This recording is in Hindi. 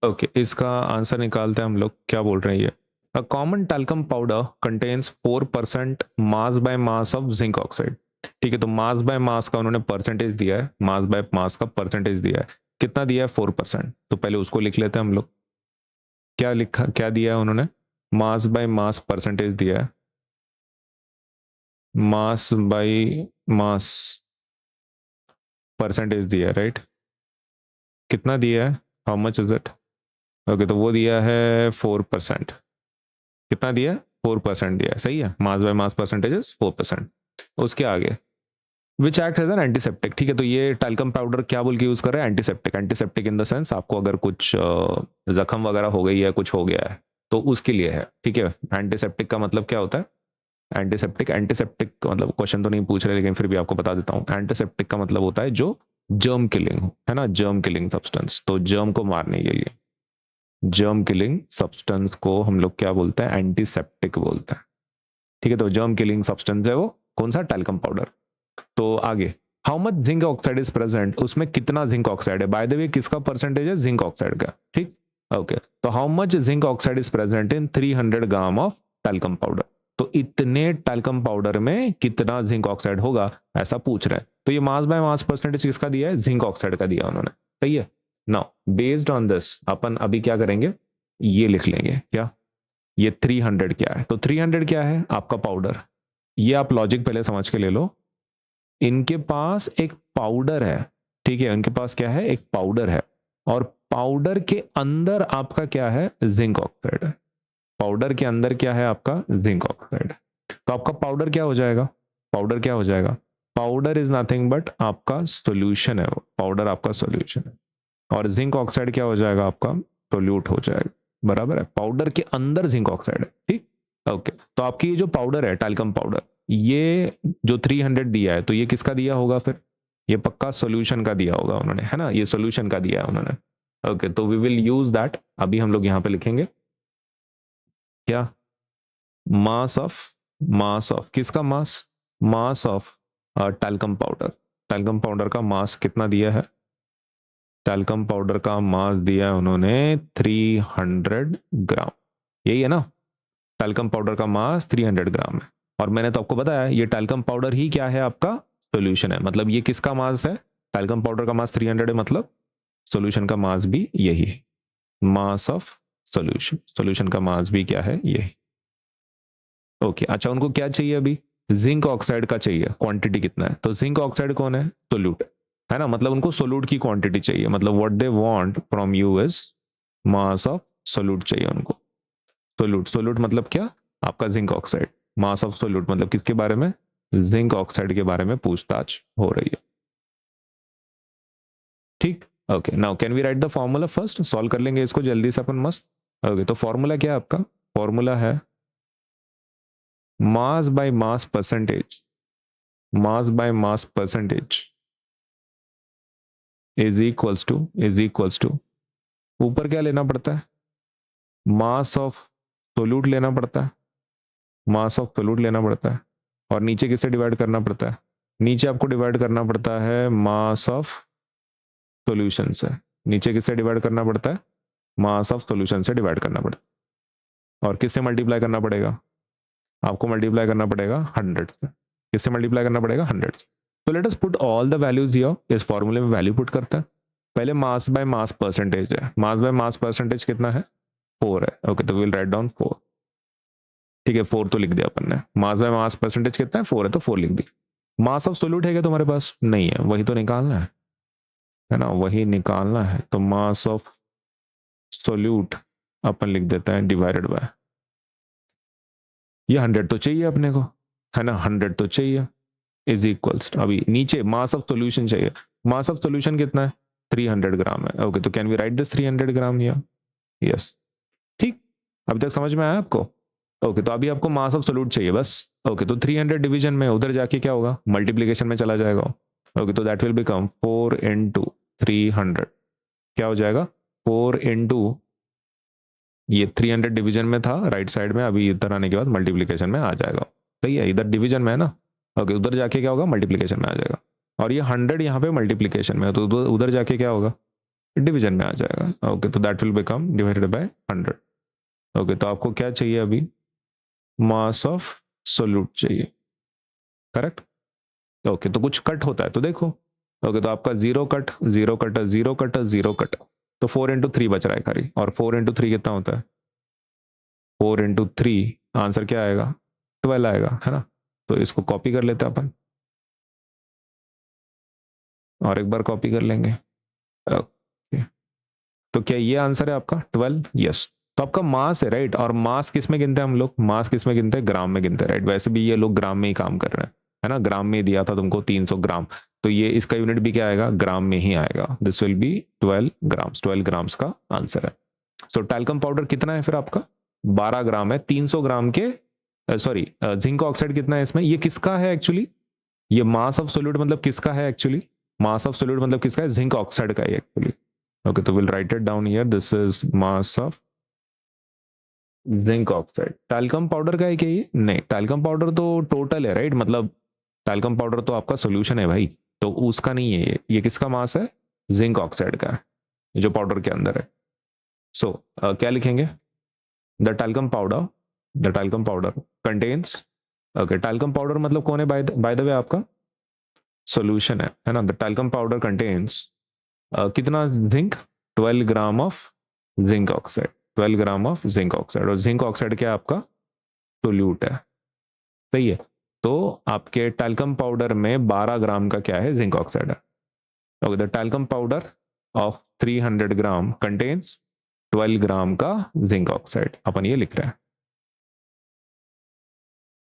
ओके, इसका आंसर निकालते हैं हम लोग। क्या बोल रहे हैं ये? A common talcum powder contains 4% mass by mass of zinc oxide. ठीक है, तो मास बाय मास का उन्होंने परसेंटेज दिया है, मास बाय मास का परसेंटेज दिया है। कितना दिया है? 4%। तो पहले उसको लिख लेते हैं हम लोग। क्या लिखा, क्या दिया है उन्होंने? मास बाय मास परसेंटेज दिया है, मास बाय मास परसेंटेज दिया है, राइट? कितना दिया है? How much is it? Okay, तो वो दिया है 4%। कितना दिया है? 4% दिया है, सही है। Mass by mass percentage is 4%। उसके आगे which act as an antiseptic. ठीक है, तो ये टैल्कम पाउडर क्या बोल के यूज कर रहे हैं? Antiseptic. Antiseptic in the sense आपको अगर कुछ जख्म वगैरह हो गई है, कुछ हो गया है, तो उसके लिए है। ठीक है, एंटीसेप्टिक का मतलब क्या होता है? एंटीसेप्टिक, एंटीसेप्टिक का मतलब क्वेश्चन तो नहीं पूछ रहे, लेकिन फिर भी आपको बता देता हूँ। एंटीसेप्टिक का मतलब होता है जो जर्म किलिंग हो, है ना, जर्म किलिंग सब्सटेंस। तो जर्म को मारने के लिए, जर्म किलिंग सब्सटेंस को हम लोग क्या बोलते हैं? एंटीसेप्टिक बोलते हैं। ठीक है, तो जर्म किलिंग सब्सटेंस है वो कौन सा? Talcum powder. तो आगे, how much zinc oxide is present, उसमें कितना जिंक ऑक्साइड है? बाय द वे किसका परसेंटेज है? जिंक ऑक्साइड का। ठीक, ओके। तो how much zinc oxide is present in 300 gram of talcum powder. तो इतने टैल्कम पाउडर में कितना जिंक ऑक्साइड होगा, ऐसा पूछ रहा है। तो ये मास बाय मास परसेंटेज किसका दिया है? जिंक ऑक्साइड का दिया उन्होंने, सही है। नाउ बेस्ड ऑन दिस अपन अभी क्या करेंगे, ये लिख लेंगे। क्या? ये 300 क्या है? तो 300 क्या है? आपका पाउडर। ये आप लॉजिक पहले समझ के ले लो। इनके पास एक पाउडर है, ठीक है, इनके पास क्या है? एक पाउडर है, और पाउडर के अंदर आपका क्या है? जिंक ऑक्साइड है। पाउडर के अंदर क्या है आपका? Zinc oxide. तो आपका पाउडर क्या हो जाएगा? पाउडर क्या हो जाएगा? पाउडर इज नथिंग बट आपका सॉल्यूशन है, वो पाउडर आपका सॉल्यूशन है। और जिंक ऑक्साइड क्या हो जाएगा? आपका सोल्यूट हो जाएगा। बराबर है, पाउडर के अंदर जिंक ऑक्साइड है। ठीक, ओके। तो आपकी ये जो पाउडर है, टैल्कम पाउडर, ये जो 300 दिया है, तो ये किसका दिया होगा फिर? ये पक्का सॉल्यूशन का दिया होगा उन्होंने, है ना, ये सॉल्यूशन का दिया है उन्होंने। ओके, तो वी विल यूज दैट। अभी हम लोग यहां पे लिखेंगे क्या? मास ऑफ, मास ऑफ किसका? Mass, mass of talcum powder. Talcum powder का मास कितना दिया है? टैल्कम पाउडर का मास दिया है उन्होंने 300 ग्राम। यही है ना? टैल्कम पाउडर का मास 300 ग्राम है। और मैंने तो आपको बताया ये टैल्कम पाउडर ही क्या है? आपका सॉल्यूशन है। मतलब ये किसका मास है? टैल्कम पाउडर का मास 300 है, मतलब सॉल्यूशन का मास भी यही है। मास ऑफ सॉल्यूशन, सॉल्यूशन का मास भी क्या है? यही। ओके, अच्छा, उनको क्या चाहिए अभी? जिंक ऑक्साइड का चाहिए। क्वांटिटी कितना है? तो जिंक ऑक्साइड कौन है? सोल्यूट, है ना, मतलब उनको सोल्यूट की क्वांटिटी चाहिए। मतलब what they want from you is mass of solute चाहिए उनको। सोल्यूट, सोल्यूट मतलब क्या? आपका zinc oxide. Mass of solute मतलब किसके बारे में? जिंक ऑक्साइड के बारे में पूछताछ हो रही है। ठीक, okay. Now can we write the formula first? Solve कर लेंगे इसको जल्दी से अपन, मस्त। ओके, तो फॉर्मूला क्या है आपका? फॉर्मूला है mass by mass percentage, mass by mass percentage is equals to, ऊपर क्या लेना पड़ता है? मास ऑफ सोल्यूट लेना पड़ता है, मास ऑफ सोल्यूट लेना पड़ता है। और नीचे किससे डिवाइड करना पड़ता है? नीचे आपको डिवाइड करना पड़ता है मास ऑफ सॉल्यूशन से। नीचे किससे डिवाइड करना पड़ता है? मास ऑफ सॉल्यूशन से डिवाइड करना पड़ता है। और किससे मल्टीप्लाई करना पड़ेगा? आपको मल्टीप्लाई करना पड़ेगा 100 से। किससे मल्टीप्लाई करना पड़ेगा? 100 से। तो let us put all the values here. इस फॉर्मूले में वैल्यू पुट करता है। पहले मास बाय मास परसेंटेज है। मास बाय मास परसेंटेज कितना है? 4 है। ओके, तो विल राइट डाउन 4। ठीक है, 4 तो लिख दिया अपन ने। मास बाय मास परसेंटेज कितना है? 4 है, तो 4 लिख दी। मास ऑफ सोल्यूट है क्या तुम्हारे पास? नहीं है, वही तो निकालना है ना, वही निकालना है। तो मास ऑफ सोल्यूट अपन लिख देते हैं डिवाइडेड बाय, ये 100 तो चाहिए अपने को, है ना, 100 तो चाहिए। इज इक्वल्स, अभी नीचे मास ऑफ सोल्यूशन चाहिए। मास ऑफ सोल्यूशन कितना है? 300 ग्राम है। ओके, तो can we write this 300 gram here? Yes. ठीक, अभी तक समझ में आया आपको? ओके, तो अभी आपको मास ऑफ सोल्यूट चाहिए बस। ओके, तो 300 डिवीजन में उधर जाके क्या होगा? मल्टीप्लीकेशन में चला जाएगा। ओके, तो दैट विल बिकम 4 इंटू 300। क्या हो जाएगा? 4 इंटू, ये 300 डिवीजन में था राइट साइड में, अभी इधर आने के बाद मल्टीप्लीकेशन में आ जाएगा। सही है, इधर डिवीजन में है ना। ओके, उधर जाके क्या होगा? मल्टीप्लीकेशन में आ जाएगा। और ये 100 यहाँ पे मल्टीप्लीकेशन में है, तो उधर जाके क्या होगा? डिवीजन में आ जाएगा। ओके, तो that will become divided by 100। Okay, तो आपको क्या चाहिए अभी? मास ऑफ सोल्यूट चाहिए, करेक्ट? ओके, तो कुछ कट होता है तो देखो। ओके, तो आपका zero cut, zero cut, zero cut, zero cut, तो 4 into 3 बच रहा है खाली। और 4 into 3 कितना होता है? 4 into 3 आंसर क्या आएगा? 12 आएगा, है ना? तो इसको कॉपी कर लेते हैं अपन, और एक बार कॉपी कर लेंगे। ओके, तो क्या ये आंसर है आपका 12? यस। तो आपका मास है, राइट? और मास किस में गिनते हैं हम लोग? मास किस में गिनते हैं? ग्राम में गिनते हैं, राइट? वैसे भी ये लोग ग्राम में ही काम कर रहे हैं, है ना? ग्राम में दिया था तुमको 300 ग्राम, तो ये इसका यूनिट भी क्या आएगा? ग्राम में ही आएगा। This will be 12 grams. 12 grams का आंसर है। सो टैल्कम पाउडर कितना है फिर आपका? 12 ग्राम है 300 ग्राम के। सॉरी, जिंक ऑक्साइड कितना है इसमें? ये किसका है एक्चुअली? ये मास ऑफ सोल्यूट मतलब किसका है एक्चुअली? मास ऑफ सोल्यूट मतलब किसका है? जिंक ऑक्साइड का है एक्चुअली। ओके, तो will write it down here, this is mass of zinc oxide. Talcum powder का है क्या ये? नहीं, टैल्कम पाउडर तो टोटल है, राइट? मतलब टैल्कम पाउडर तो आपका सोल्यूशन है भाई, तो उसका नहीं है ये किसका मास है? जिंक ऑक्साइड का है, जो पाउडर के अंदर है। सो क्या लिखेंगे? The talcum powder, the talcum powder contains, okay, talcum powder मतलब कौन है बाय द वे? आपका सोल्यूशन है ना? द टैल्कम पाउडर कंटेन्स कितना zinc? 12 gram of zinc oxide, 12 gram of zinc oxide. और जिंक ऑक्साइड क्या आपका? सोल्यूट है, सही है। तो आपके टैल्कम पाउडर में 12 ग्राम का क्या है? जिंक ऑक्साइड है। Okay, the talcum powder of 300 gram contains 12 ग्राम का जिंक ऑक्साइड, अपन ये लिख रहे हैं।